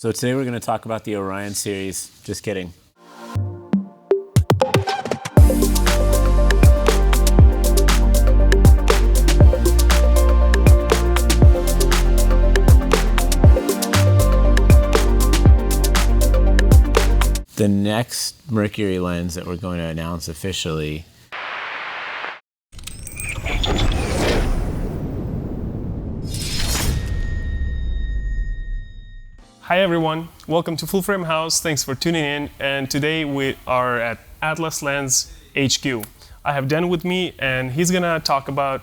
So today we're going to talk about the Orion series. Just kidding. The next Mercury lens that we're going to announce officially . Hi everyone, welcome to Full Frame House. Thanks for tuning in. And today we are at Atlas Lens HQ. I have Dan with me, and he's gonna talk about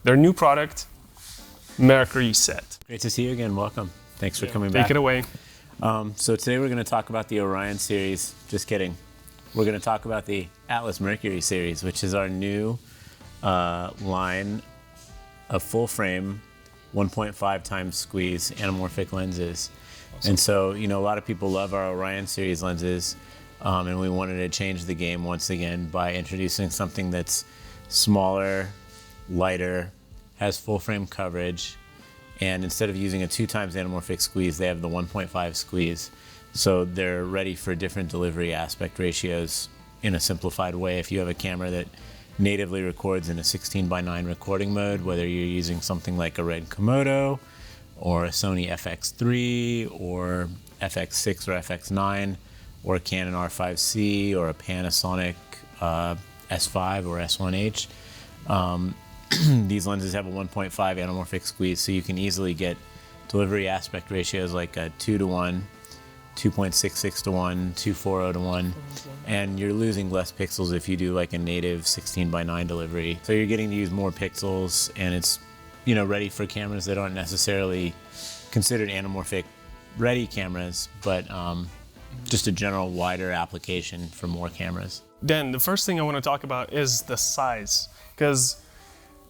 their new product, Mercury Set. Great to see you again. Welcome. Thanks for coming back. Take it away. So today we're going to talk about the Orion series. Just kidding. We're going to talk about the Atlas Mercury series, which is our new line of full frame 1.5 times squeeze anamorphic lenses. Awesome. And so, a lot of people love our Orion series lenses, and we wanted to change the game once again by introducing something that's smaller, lighter, has full frame coverage, and instead of using a 2 times anamorphic squeeze, they have the 1.5 squeeze. So they're ready for different delivery aspect ratios in a simplified way. If you have a camera that natively records in a 16:9 recording mode, whether you're using something like a Red Komodo or a Sony FX3 or FX6 or FX9 or a Canon R5C or a Panasonic S5 or S1H, these lenses have a 1.5 anamorphic squeeze, so you can easily get delivery aspect ratios like a 2:1, 2.66:1, 2.40:1, and you're losing less pixels if you do like a native 16:9 delivery. So you're getting to use more pixels, and it's ready for cameras that aren't necessarily considered anamorphic ready cameras, but just a general wider application for more cameras. Dan, the first thing I want to talk about is the size, because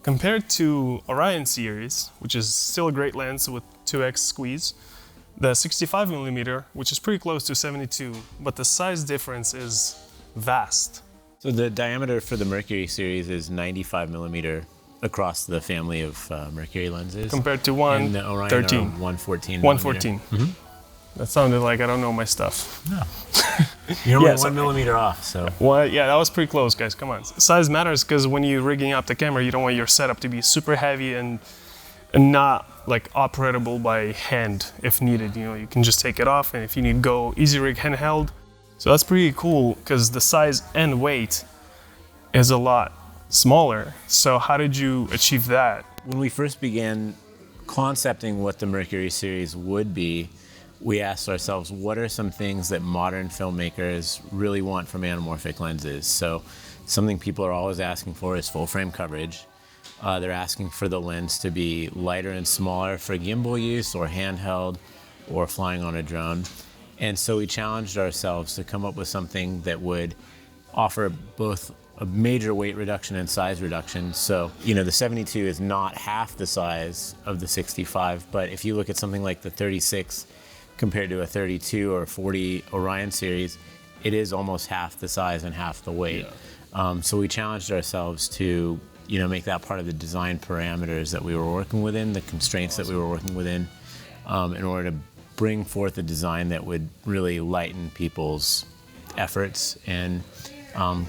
compared to Orion series, which is still a great lens with 2x squeeze, the 65mm, which is pretty close to 72, but the size difference is vast. So the diameter for the Mercury series is 95mm across the family of Mercury lenses. Compared to and the Orion 113. are 114. 114. Mm-hmm. That sounded like I don't know my stuff. No. You're only 1mm off, so. Well, yeah, that was pretty close, guys. Come on. Size matters because when you're rigging up the camera, you don't want your setup to be super heavy and not like operable by hand if needed. You can just take it off, and if you need go easy rig handheld. So that's pretty cool because the size and weight is a lot smaller. So how did you achieve that? When we first began concepting what the Mercury series would be, we asked ourselves, what are some things that modern filmmakers really want from anamorphic lenses? So something people are always asking for is full frame coverage. They're asking for the lens to be lighter and smaller for gimbal use or handheld or flying on a drone. And so we challenged ourselves to come up with something that would offer both a major weight reduction and size reduction. So, the 72 is not half the size of the 65, but if you look at something like the 36 compared to a 32 or 40 Orion series, it is almost half the size and half the weight. Yeah. So we challenged ourselves to, make that part of the design parameters that we were working within, the constraints that we were working within, in order to bring forth a design that would really lighten people's efforts and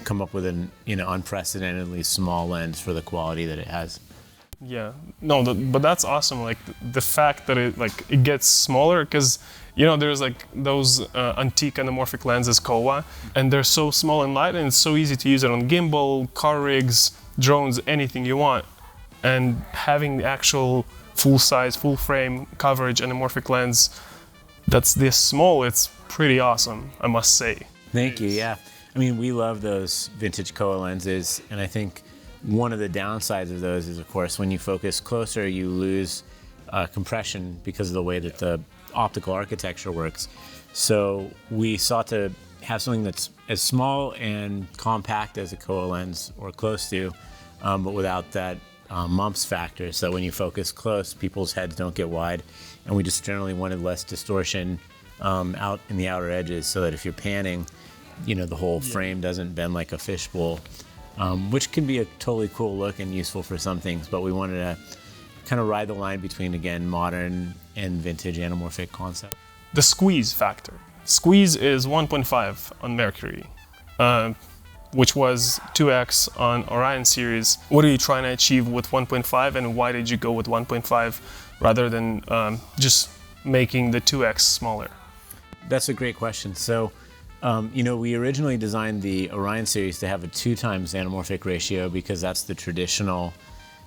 come up with an unprecedentedly small lens for the quality that it has. Yeah, no, but that's awesome. Like the fact that it gets smaller, because there's like those antique anamorphic lenses, Kowa, and they're so small and light, and it's so easy to use it on gimbal, car rigs, drones, anything you want. And having the actual full size, full frame coverage anamorphic lens that's this small, it's pretty awesome, I must say. Thank you. Yeah. We love those vintage Kowa lenses, and I think one of the downsides of those is, of course, when you focus closer, you lose compression because of the way that the optical architecture works. So we sought to have something that's as small and compact as a Kowa lens, or close to, but without that mumps factor. So when you focus close, people's heads don't get wide, and we just generally wanted less distortion out in the outer edges, so that if you're panning, the whole frame doesn't bend like a fishbowl, which can be a totally cool look and useful for some things, but we wanted to kind of ride the line between, again, modern and vintage anamorphic concept. the squeeze factor. Squeeze is 1.5 on Mercury, which was 2x on Orion series. What are you trying to achieve with 1.5, and why did you go with 1.5 rather than just making the 2x smaller? That's a great question. So, we originally designed the Orion series to have a 2 times anamorphic ratio because that's the traditional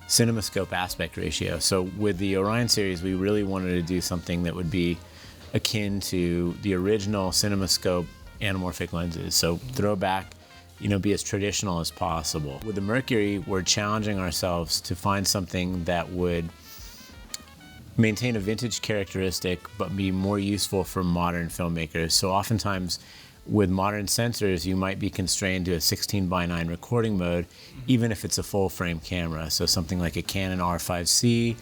cinemascope aspect ratio. So with the Orion series, we really wanted to do something that would be akin to the original cinemascope anamorphic lenses. So throw back, be as traditional as possible. With the Mercury, we're challenging ourselves to find something that would maintain a vintage characteristic but be more useful for modern filmmakers. So oftentimes with modern sensors, you might be constrained to a 16:9 recording mode, even if it's a full frame camera. So something like a Canon R5C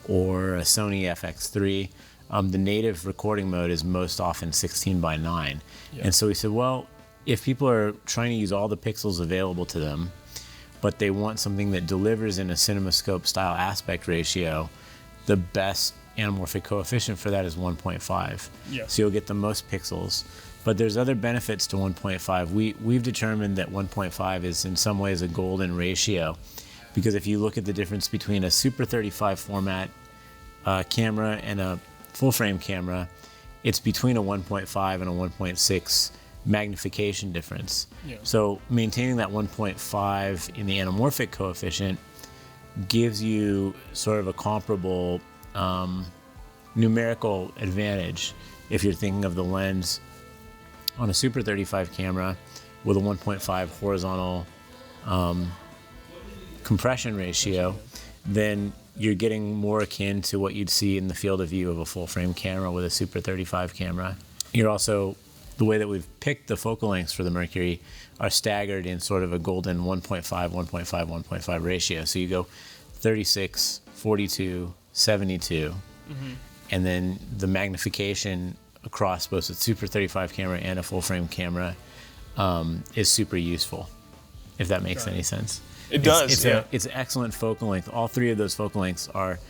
or a Sony FX3, the native recording mode is most often 16:9. Yeah. And so we said, well, if people are trying to use all the pixels available to them, but they want something that delivers in a cinemascope style aspect ratio, the best anamorphic coefficient for that is 1.5. Yeah. So you'll get the most pixels. But there's other benefits to 1.5. We've determined that 1.5 is in some ways a golden ratio, because if you look at the difference between a Super 35 format camera and a full frame camera, it's between a 1.5 and a 1.6 magnification difference. Yeah. So maintaining that 1.5 in the anamorphic coefficient gives you sort of a comparable numerical advantage if you're thinking of the lens on a Super 35 camera with a 1.5 horizontal compression ratio, then you're getting more akin to what you'd see in the field of view of a full frame camera with a Super 35 camera. You're also, the way that we've picked the focal lengths for the Mercury are staggered in sort of a golden 1.5, 1.5, 1.5 ratio. So you go 36, 42, 72, and then the magnification across both a Super 35 camera and a full frame camera is super useful, if that makes any sense. It does. It's an excellent focal length. All 3 of those focal lengths are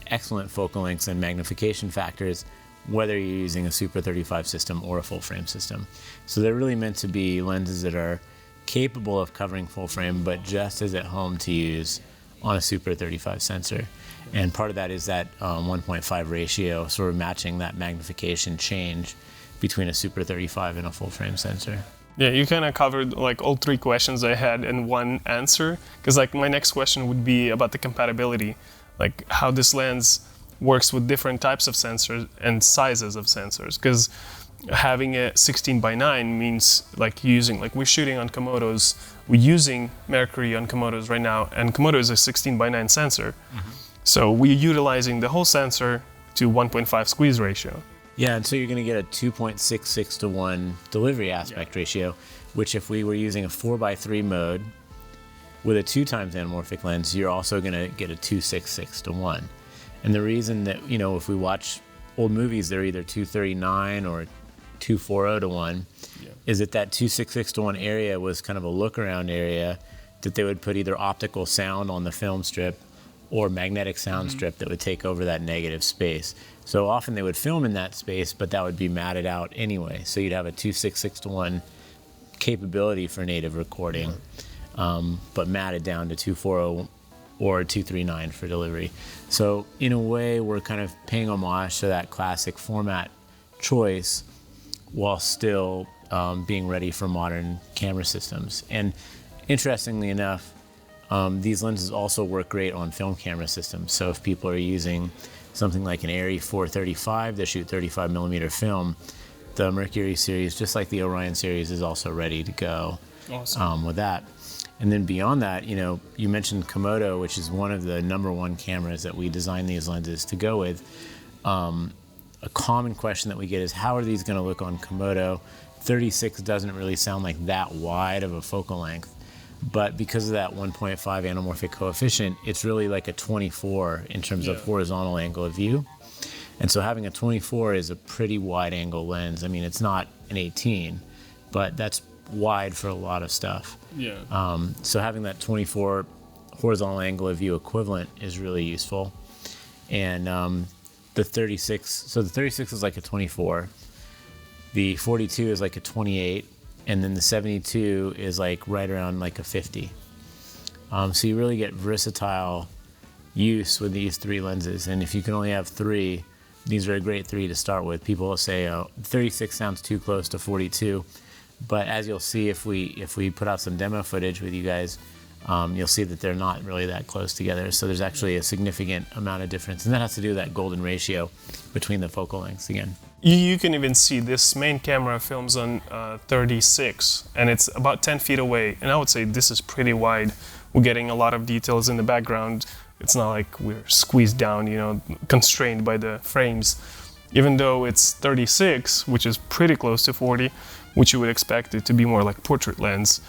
excellent focal lengths and magnification factors, whether you're using a Super 35 system or a full frame system. So they're really meant to be lenses that are capable of covering full frame, but just as at home to use on a Super 35 sensor. And part of that is that 1.5 ratio, sort of matching that magnification change between a Super 35 and a full frame sensor. Yeah, you kind of covered like all 3 questions I had in one answer, because like my next question would be about the compatibility, like how this lens works with different types of sensors and sizes of sensors. Because having a 16:9 means like we're shooting on Komodos, we're using Mercury on Komodos right now, and Komodo is a 16:9 sensor. So we're utilizing the whole sensor to 1.5 squeeze ratio. Yeah, and so you're going to get a 2.66 to 1 delivery aspect ratio, which if we were using a 4:3 mode with a 2 times anamorphic lens, you're also going to get a 2.66 to 1. And the reason that, if we watch old movies, they're either 2.39 or 2.40 to 1, is that 2.66 to 1 area was kind of a look around area that they would put either optical sound on the film strip or magnetic sound strip that would take over that negative space. So often they would film in that space, but that would be matted out anyway. So you'd have a 2.66 to 1 capability for native recording, but matted down to 2.40 or 2.39 for delivery. So in a way, we're kind of paying homage to that classic format choice while still being ready for modern camera systems. And interestingly enough, these lenses also work great on film camera systems. So if people are using something like an Arri 435 to shoot 35 millimeter film, the Mercury series, just like the Orion series, is also ready to go. Awesome. With that. And then beyond that, you mentioned Komodo, which is one of the #1 cameras that we designed these lenses to go with. A common question that we get is, how are these going to look on Komodo? 36 doesn't really sound like that wide of a focal length. But because of that 1.5 anamorphic coefficient, it's really like a 24 in terms of horizontal angle of view. And so having a 24 is a pretty wide angle lens. I mean, it's not an 18, but that's wide for a lot of stuff. So having that 24 horizontal angle of view equivalent is really useful. And the 36 is like a 24. The 42 is like a 28, and then the 72 is like right around like a 50. So you really get versatile use with these three lenses. And if you can only have three, these are a great three to start with. People will say, oh, 36 sounds too close to 42. But as you'll see, if we put out some demo footage with you guys, you'll see that they're not really that close together. So there's actually a significant amount of difference. And that has to do with that golden ratio between the focal lengths again. You can even see this main camera films on 36, and it's about 10 feet away. And I would say this is pretty wide. We're getting a lot of details in the background. It's not like we're squeezed down, you know, constrained by the frames. Even though it's 36, which is pretty close to 40, which you would expect it to be more like portrait lens,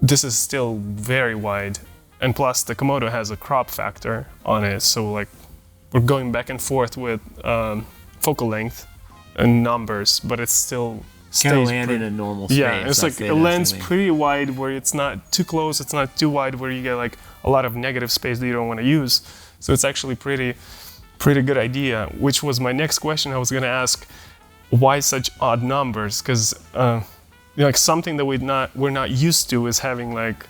this is still very wide. And plus the Komodo has a crop factor on it, so like we're going back and forth with focal length and numbers, but it's still Kind of land in a normal space. Yeah, it's like a lens pretty wide where it's not too close, it's not too wide where you get like a lot of negative space that you don't want to use. So it's actually pretty good idea, which was my next question. I was going to ask, why such odd numbers? Because like something that we're not used to is having like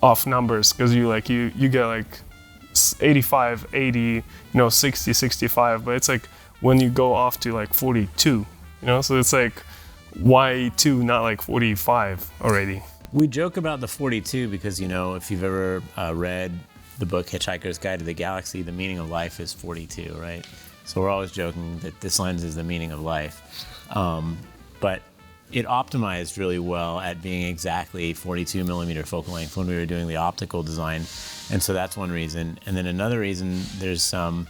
off numbers, because you get like 85, 80, 60, 65, but it's like when you go off to like 42, so it's like, why 2, not like 45 already? We joke about the 42 because, if you've ever read the book Hitchhiker's Guide to the Galaxy, the meaning of life is 42, right? So we're always joking that this lens is the meaning of life. But it optimized really well at being exactly 42 millimeter focal length when we were doing the optical design. And so that's one reason. And then another reason, there's some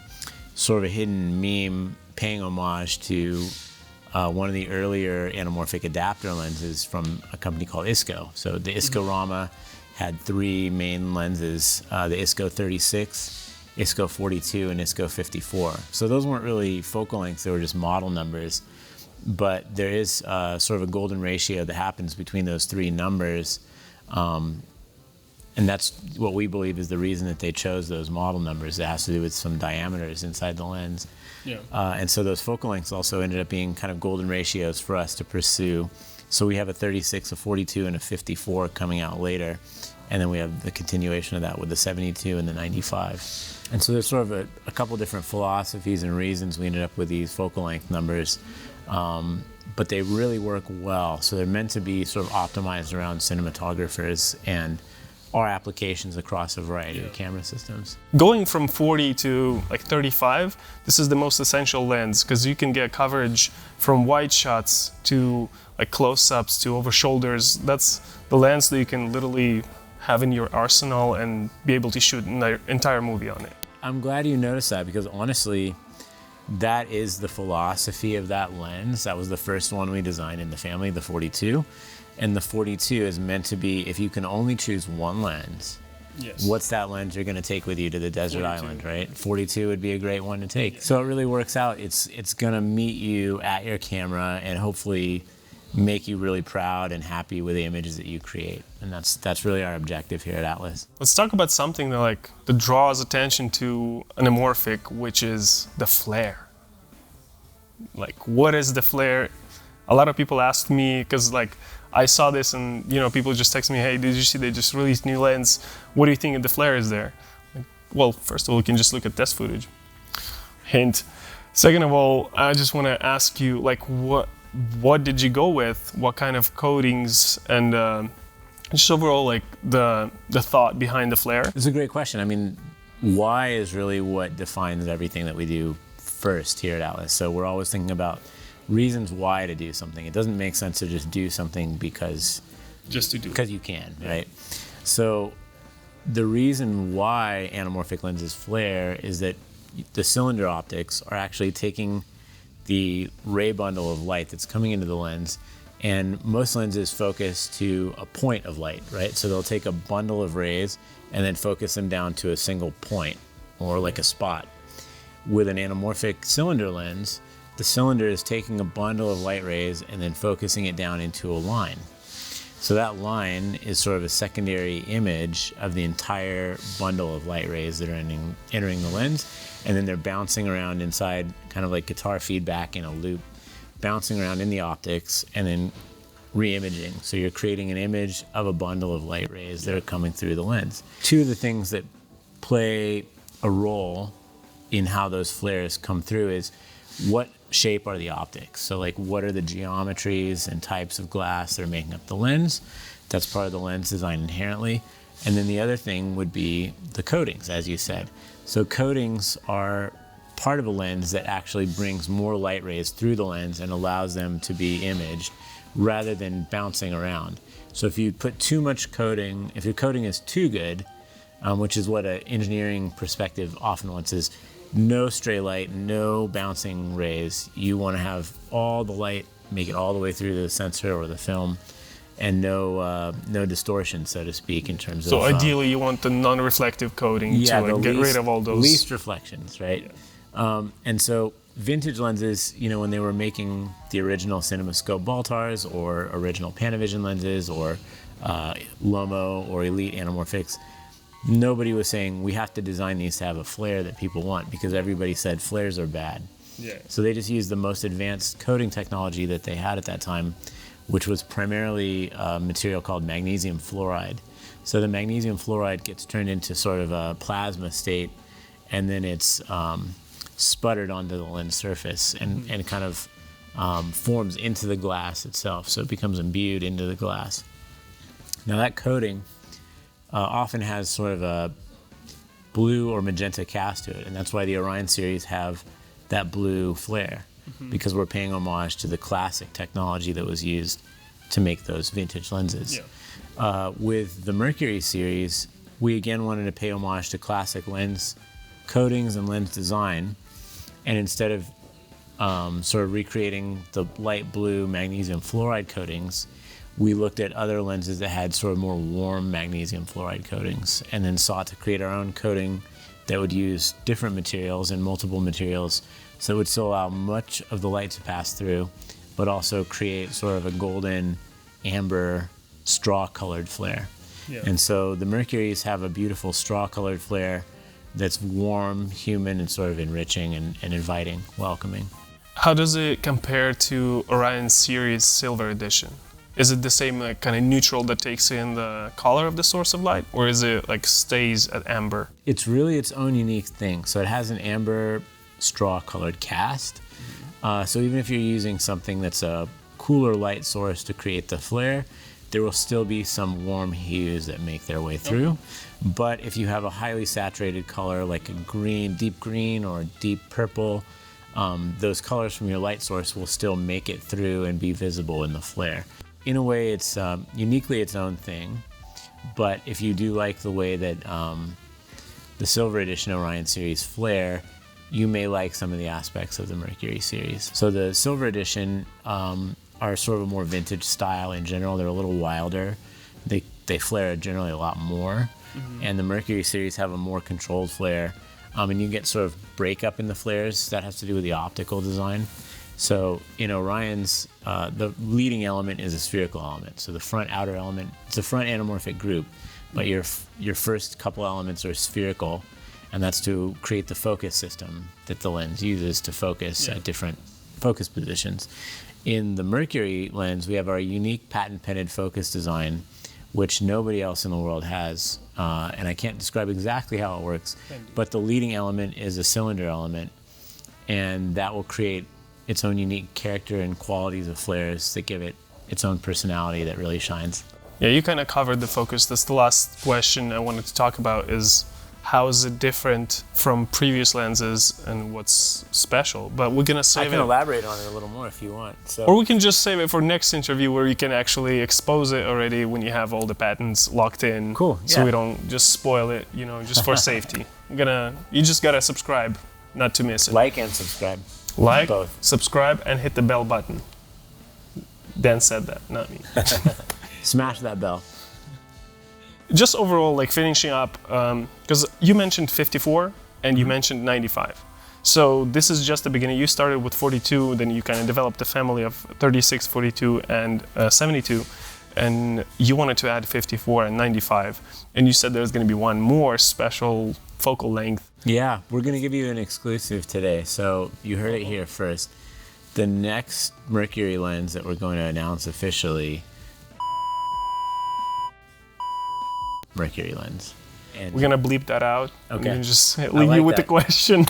sort of a hidden meme paying homage to one of the earlier anamorphic adapter lenses from a company called ISCO. So the ISCO-Rama had 3 main lenses, the ISCO 36, ISCO 42, and ISCO 54. So those weren't really focal lengths, they were just model numbers. But there is sort of a golden ratio that happens between those 3 numbers. And that's what we believe is the reason that they chose those model numbers. It has to do with some diameters inside the lens. Yeah. And so those focal lengths also ended up being kind of golden ratios for us to pursue. So we have a 36, a 42, and a 54 coming out later. And then we have the continuation of that with the 72 and the 95. And so there's sort of a couple different philosophies and reasons we ended up with these focal length numbers. But they really work well. So they're meant to be sort of optimized around cinematographers and our applications across a variety of camera systems. Going from 40 to like 35, this is the most essential lens because you can get coverage from wide shots to like close-ups to over shoulders. That's the lens that you can literally have in your arsenal and be able to shoot an entire movie on it. I'm glad you noticed that because honestly, that is the philosophy of that lens. That was the first one we designed in the family, the 42. And the 42 is meant to be, if you can only choose one lens, yes, what's that lens you're going to take with you to the desert 42. island, right? 42 would be a great one to take. So it really works out. It's going to meet you at your camera and hopefully make you really proud and happy with the images that you create. And that's really our objective here at Atlas. Let's talk about something that draws attention to Anamorphic, which is the flare. Like, what is the flare? A lot of people asked me, because I saw this and people just text me, hey, did you see they just released new lens? What do you think of the flare is there? Well, first of all, you can just look at test footage. Hint. Second of all, I just want to ask you, what did you go with? What kind of coatings and just overall, the thought behind the flare? It's a great question. I mean, why is really what defines everything that we do first here at Atlas. So we're always thinking about reasons why to do something. It doesn't make sense to just do something because you can, right? So the reason why anamorphic lenses flare is that the cylinder optics are actually taking the ray bundle of light that's coming into the lens, and most lenses focus to a point of light, right? So they'll take a bundle of rays and then focus them down to a single point or like a spot. With an anamorphic cylinder lens, the cylinder is taking a bundle of light rays and then focusing it down into a line. So that line is sort of a secondary image of the entire bundle of light rays that are entering the lens, and then they're bouncing around inside, kind of like guitar feedback in a loop, bouncing around in the optics and then re-imaging. So you're creating an image of a bundle of light rays that are coming through the lens. Two of the things that play a role in how those flares come through is what shape are the optics. So like what are the geometries and types of glass that are making up the lens? That's part of the lens design inherently. And then the other thing would be the coatings, as you said. So coatings are part of a lens that actually brings more light rays through the lens and allows them to be imaged rather than bouncing around. So if you put too much coating, if your coating is too good, which is what an engineering perspective often wants, is no stray light, no bouncing rays. You want to have all the light, make it all the way through the sensor or the film, and no distortion, so to speak, in terms of... So ideally you want the non-reflective coating to like, get rid of all those... least reflections, right? Yeah. And so vintage lenses, when they were making the original CinemaScope Baltars or original Panavision lenses or Lomo or Elite Anamorphics, nobody was saying we have to design these to have a flare that people want, because everybody said flares are bad. Yeah. So they just used the most advanced coating technology that they had at that time, which was primarily a material called magnesium fluoride. So the magnesium fluoride gets turned into sort of a plasma state, and then it's sputtered onto the lens surface and kind of forms into the glass itself. So it becomes imbued into the glass. Now that coating often has sort of a blue or magenta cast to it, and that's why the Orion series have that blue flare, because we're paying homage to the classic technology that was used to make those vintage lenses. Yeah. With the Mercury series, we again wanted to pay homage to classic lens coatings and lens design, and instead of sort of recreating the light blue magnesium fluoride coatings, we looked at other lenses that had sort of more warm magnesium fluoride coatings, and then sought to create our own coating that would use different materials and multiple materials, so it would still allow much of the light to pass through, but also create sort of a golden, amber, straw-colored flare. Yeah. And so the Mercuries have a beautiful straw-colored flare that's warm, human, and sort of enriching and inviting, welcoming. How does it compare to Orion Series Silver Edition? Is it the same like, kind of neutral that takes in the color of the source of light, or is it like stays at amber? It's really its own unique thing. So it has an amber straw-colored cast. So even if you're using something that's a cooler light source to create the flare, there will still be some warm hues that make their way through. Okay. But if you have a highly saturated color like a green, deep green or deep purple, those colors from your light source will still make it through and be visible in the flare. In a way, it's uniquely its own thing, but if you do like the way that the Silver Edition Orion Series flare, you may like some of the aspects of the Mercury series. So the Silver Edition are sort of a more vintage style in general. They're a little wilder. They flare generally a lot more, and the Mercury series have a more controlled flare, and you get sort of breakup in the flares. That has to do with the optical design. So in Orion's, the leading element is a spherical element. So the front outer element, it's a front anamorphic group, but your first couple elements are spherical, and that's to create the focus system that the lens uses to focus at different focus positions. In the Mercury lens, we have our unique patent-pending focus design, which nobody else in the world has, and I can't describe exactly how it works, but the leading element is a cylinder element, and that will create its own unique character and qualities of flares that give it its own personality that really shines. Yeah, you kind of covered the focus. That's the last question I wanted to talk about, is how is it different from previous lenses and what's special? But we're going to save it. I can elaborate on it a little more if you want. So. Or we can just save it for next interview where you can actually expose it already when you have all the patents locked in. Cool. So we don't just spoil it, just for safety. You just got to subscribe, not to miss it. Like and subscribe. Like, both. Subscribe, and hit the bell button. Dan said that, not me. Smash that bell. Just overall, like finishing up, because you mentioned 54 and you mentioned 95. So this is just the beginning. You started with 42, then you kind of developed a family of 36, 42, and 72. And you wanted to add 54 and 95. And you said there's going to be one more special focal length. Yeah, we're going to give you an exclusive today. So you heard it here first. The next Mercury lens that we're going to announce officially, Mercury lens. And We're gonna bleep that out. Okay. And then just leave like you with that. the question.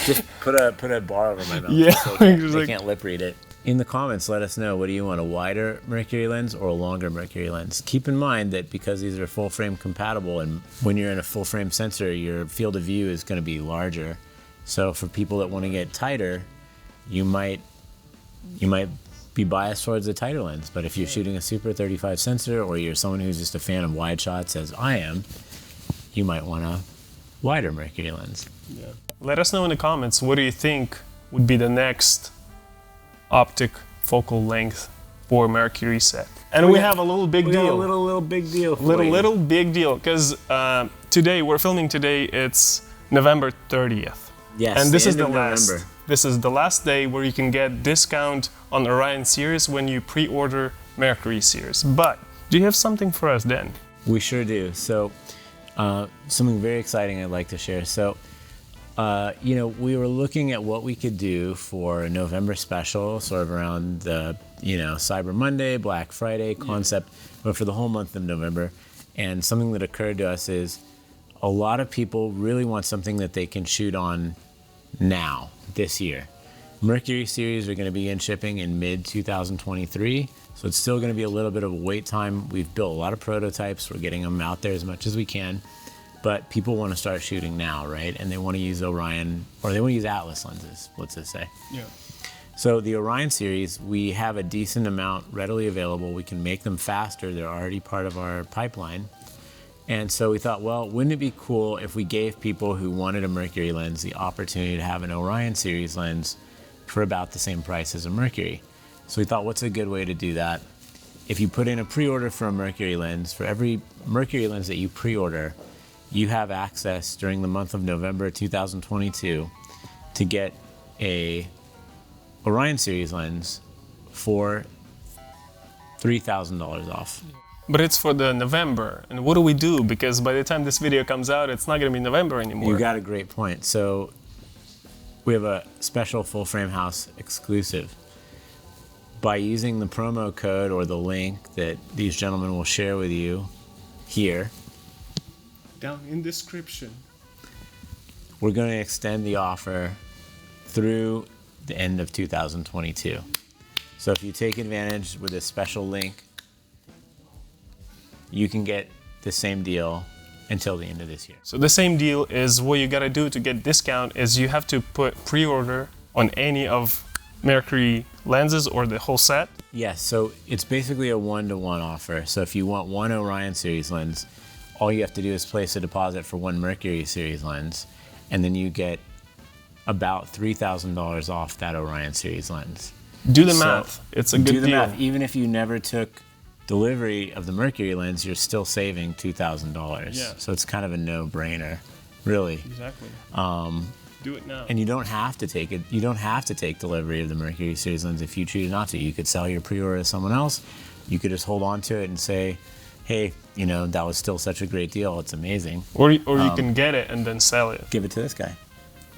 just put a bar over my mouth. Yeah, So they like- can't lip read it. In the comments, let us know, what do you want, a wider Mercury lens or a longer Mercury lens? Keep in mind that because these are full frame compatible, and when you're in a full frame sensor, your field of view is going to be larger. So for people that want to get tighter, you might be biased towards a tighter lens. But if you're shooting a Super 35 sensor, or you're someone who's just a fan of wide shots, as I am, you might want a wider Mercury lens. Yeah. Let us know in the comments, what do you think would be the next optic focal length for Mercury set? And we have a little big We got deal. a little big deal. For you. Little big deal, because today we're filming today. It's November 30th. Yes, and this the is end the of last. November. This is the last day where you can get discount on Orion series when you pre-order Mercury series. But do you have something for us, Dan? We sure do. So, something very exciting I'd like to share. So, we were looking at what we could do for a November special, sort of around the, Cyber Monday, Black Friday concept, but for the whole month of November. And something that occurred to us is a lot of people really want something that they can shoot on now, this year. Mercury series are going to be in shipping in mid-2023, so it's still going to be a little bit of a wait time. We've built a lot of prototypes. We're getting them out there as much as we can. But people want to start shooting now, right? And they want to use Orion, or they want to use Atlas lenses, let's just say. Yeah. So the Orion series, we have a decent amount readily available. We can make them faster. They're already part of our pipeline. And so we thought, well, wouldn't it be cool if we gave people who wanted a Mercury lens the opportunity to have an Orion series lens for about the same price as a Mercury? So we thought, what's a good way to do that? If you put in a pre-order for a Mercury lens, for every Mercury lens that you pre-order, you have access during the month of November 2022 to get a Orion series lens for $3,000 off. But it's for the November. And what do we do? Because by the time this video comes out, it's not going to be November anymore. You got a great point. So we have a special Full Frame House exclusive. By using the promo code or the link that these gentlemen will share with you here, Down in description. we're going to extend the offer through the end of 2022. So if you take advantage with this special link, you can get the same deal until the end of this year. So the same deal is what you got to do to get discount is you have to put pre-order on any of Mercury lenses or the whole set. Yes, so it's basically a one-to-one offer. So if you want one Orion series lens, all you have to do is place a deposit for one Mercury series lens, and then you get about $3,000 off that Orion series lens. Do the So, math. It's a good Do the deal. math. Even if you never took delivery of the Mercury lens, you're still saving $2,000. Yeah. So it's kind of a no-brainer, really. Exactly. Do it now. And you don't have to take it. You don't have to take delivery of the Mercury series lens if you choose not to. You could sell your pre-order to someone else. You could just hold on to it and say, "Hey, that was still such a great deal. It's amazing. Or you can get it and then sell it. Give it to this guy."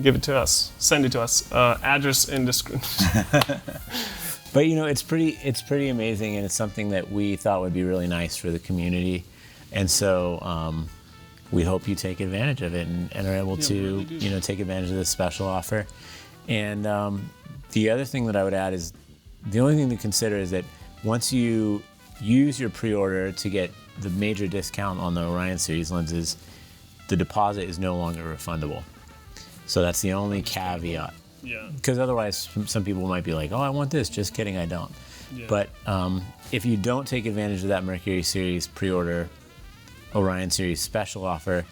Give it to us. Send it to us. Address in description. But it's pretty amazing, and it's something that we thought would be really nice for the community, and so we hope you take advantage of it and are able to really take advantage of this special offer. And the other thing that I would add is the only thing to consider is that once you use your pre-order to get the major discount on the Orion series lenses, the deposit is no longer refundable. So that's the only caveat. Yeah. Because otherwise, some people might be like, "Oh, I want this." Just kidding, I don't. Yeah. But if you don't take advantage of that Mercury series pre-order Orion series special offer,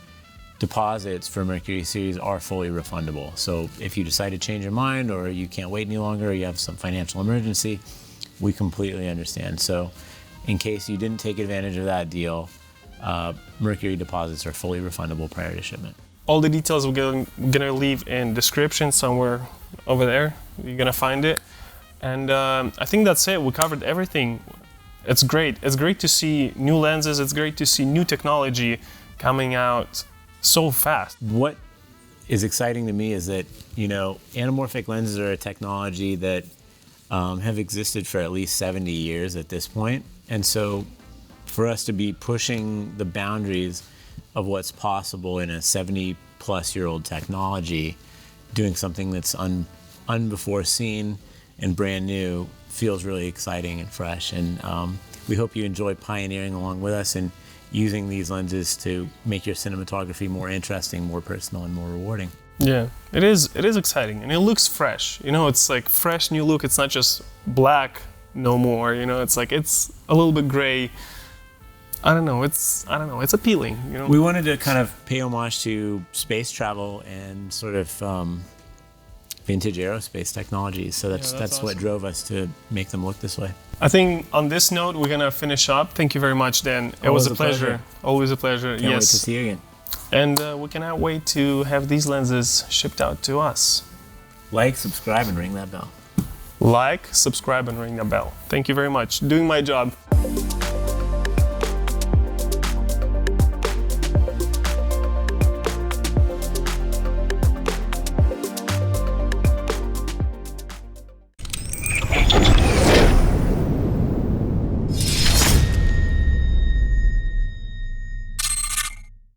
deposits for Mercury series are fully refundable. So if you decide to change your mind, or you can't wait any longer, or you have some financial emergency, we completely understand. So in case you didn't take advantage of that deal, Mercury deposits are fully refundable prior to shipment. All the details we're gonna leave in description somewhere over there. You're gonna find it. And I think that's it. We covered everything. It's great. It's great to see new lenses. It's great to see new technology coming out so fast. What is exciting to me is that, anamorphic lenses are a technology that have existed for at least 70 years at this point. And so for us to be pushing the boundaries of what's possible in a 70-plus-year-old technology, doing something that's unbefore seen and brand new, feels really exciting and fresh. And we hope you enjoy pioneering along with us and using these lenses to make your cinematography more interesting, more personal, and more rewarding. Yeah, it is exciting, and it looks fresh. You know, it's like fresh new look. It's not just black no more. You know, it's like it's a little bit gray. I don't know. It's appealing. You know, we wanted to kind of pay homage to space travel and sort of vintage aerospace technologies. So that's awesome. what drove us to make them look this way. I think on this note we're gonna finish up. Thank you very much, Dan. It was a pleasure. Always a pleasure. Can't wait to see you again. And we cannot wait to have these lenses shipped out to us. Like, subscribe, and ring that bell. Like, subscribe, and ring the bell. Thank you very much. Doing my job.